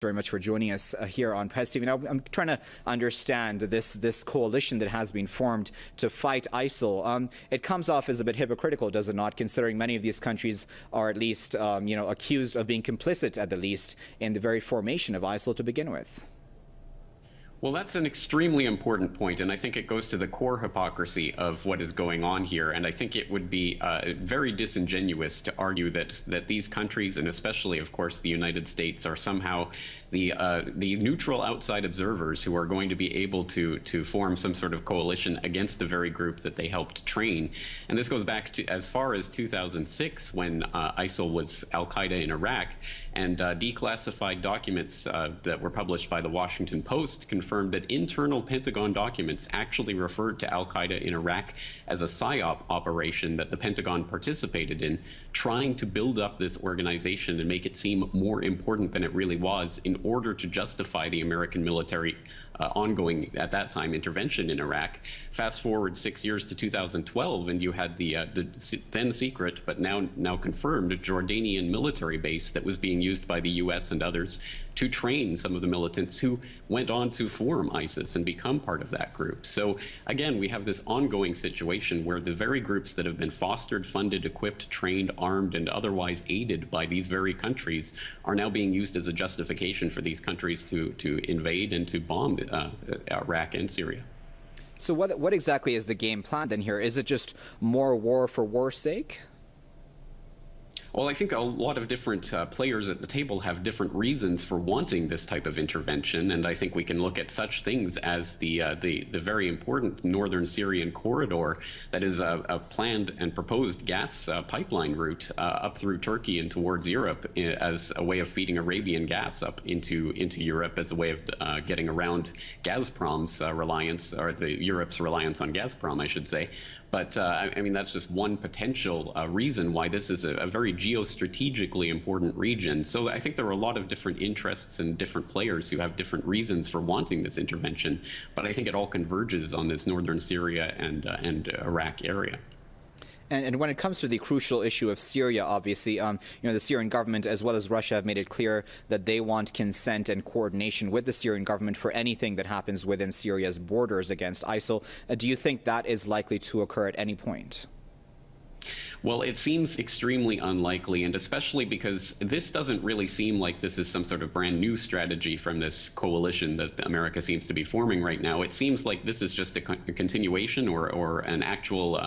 Very much for joining us here on Press TV. Now, I'm trying to understand this coalition that has been formed to fight ISIL. It comes off as a bit hypocritical, does it not, considering many of these countries are at least, accused of being complicit, at the least, in the very formation of ISIL to begin with? Well, that's an extremely important point, and I think it goes to the core hypocrisy of what is going on here. And I think it would be very disingenuous to argue that these countries, and especially, of course, the United States, are somehow the neutral outside observers who are going to be able to form some sort of coalition against the very group that they helped train. And this goes back to as far as 2006, when ISIL was al-Qaeda in Iraq, and declassified documents that were published by the Washington Post confirmed that internal Pentagon documents actually referred to al-Qaeda in Iraq as a PSYOP operation that the Pentagon participated in, trying to build up this organization and make it seem more important than it really was in order to justify the American military ongoing, at that time, intervention in Iraq. Fast forward 6 years to 2012, and you had the then secret, but now confirmed, Jordanian military base that was being used by the U.S. and others to train some of the militants who went on to form ISIS and become part of that group. So again, we have this ongoing situation where the very groups that have been fostered, funded, equipped, trained, armed, and otherwise aided by these very countries are now being used as a justification for these countries to invade and to bomb Iraq and Syria. So what exactly is the game plan then here? Is it just more war for war's sake? Well, I think a lot of different players at the table have different reasons for wanting this type of intervention, and I think we can look at such things as the very important northern Syrian corridor that is a planned and proposed gas pipeline route up through Turkey and towards Europe as a way of feeding Arabian gas up into Europe, as a way of getting around Gazprom's reliance, or Europe's reliance on Gazprom, I should say. But I mean, that's just one potential reason why this is a very geostrategically important region. So I think there are a lot of different interests and different players who have different reasons for wanting this intervention. But I think it all converges on this northern Syria and Iraq area. And when it comes to the crucial issue of Syria, obviously, the Syrian government, as well as Russia, have made it clear that they want consent and coordination with the Syrian government for anything that happens within Syria's borders against ISIL. Do you think that is likely to occur at any point? Well, it seems extremely unlikely, and especially because this doesn't really seem like this is some sort of brand new strategy from this coalition that America seems to be forming right now. It seems like this is just a continuation or an actual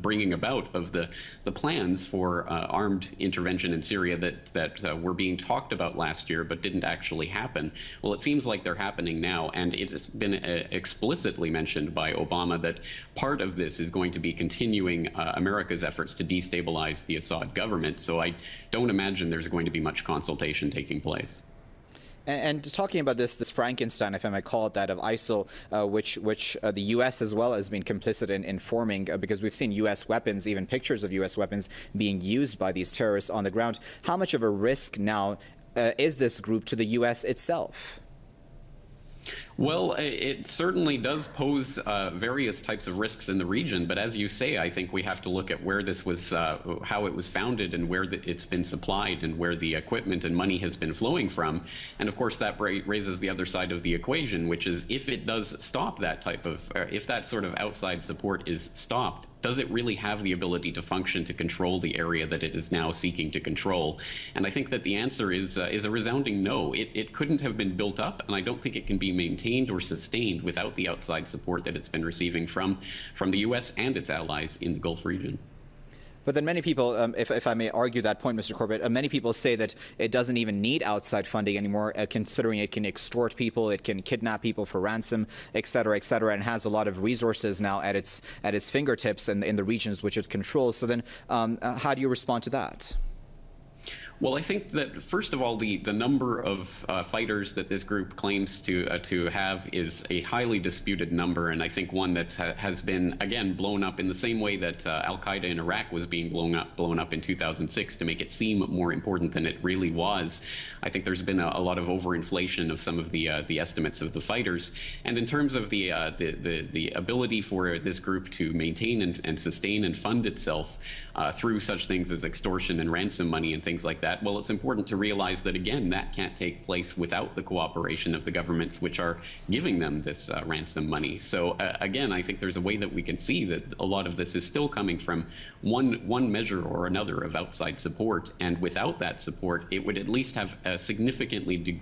bringing about of the plans for armed intervention in Syria that were being talked about last year but didn't actually happen. Well, it seems like they're happening now, and it's been explicitly mentioned by Obama that part of this is going to be continuing America's efforts to destabilize the Assad government. So I don't imagine there's going to be much consultation taking place. And talking about this Frankenstein, if I might call it that, of ISIL, which the U.S. as well has been complicit in forming, because we've seen U.S. weapons, even pictures of U.S. weapons being used by these terrorists on the ground. How much of a risk now is this group to the U.S. itself? Well, it certainly does pose various types of risks in the region, but as you say, I think we have to look at where this was, how it was founded, and where it's been supplied, and where the equipment and money has been flowing from. And of course, that raises the other side of the equation, which is if it does stop that type of, if that sort of outside support is stopped, does it really have the ability to function to control the area that it is now seeking to control? And I think that the answer is a resounding no. It couldn't have been built up, and I don't think it can be maintained or sustained without the outside support that it's been receiving from the U.S. and its allies in the Gulf region. But then many people, if I may argue that point, Mr. Corbett, many people say that it doesn't even need outside funding anymore, considering it can extort people, it can kidnap people for ransom, et cetera, and has a lot of resources now at its fingertips in the regions which it controls. So then how do you respond to that? Well, I think that, first of all, the number of fighters that this group claims to have is a highly disputed number, and I think one that has been, again, blown up in the same way that al-Qaeda in Iraq was being blown up in 2006 to make it seem more important than it really was. I think there's been a lot of overinflation of some of the estimates of the fighters. And in terms of the ability for this group to maintain and sustain and fund itself through such things as extortion and ransom money and things like that, that, well, it's important to realize that, again, that can't take place without the cooperation of the governments which are giving them this ransom money. So again, I think there's a way that we can see that a lot of this is still coming from one measure or another of outside support, and without that support, it would at least have a significantly degree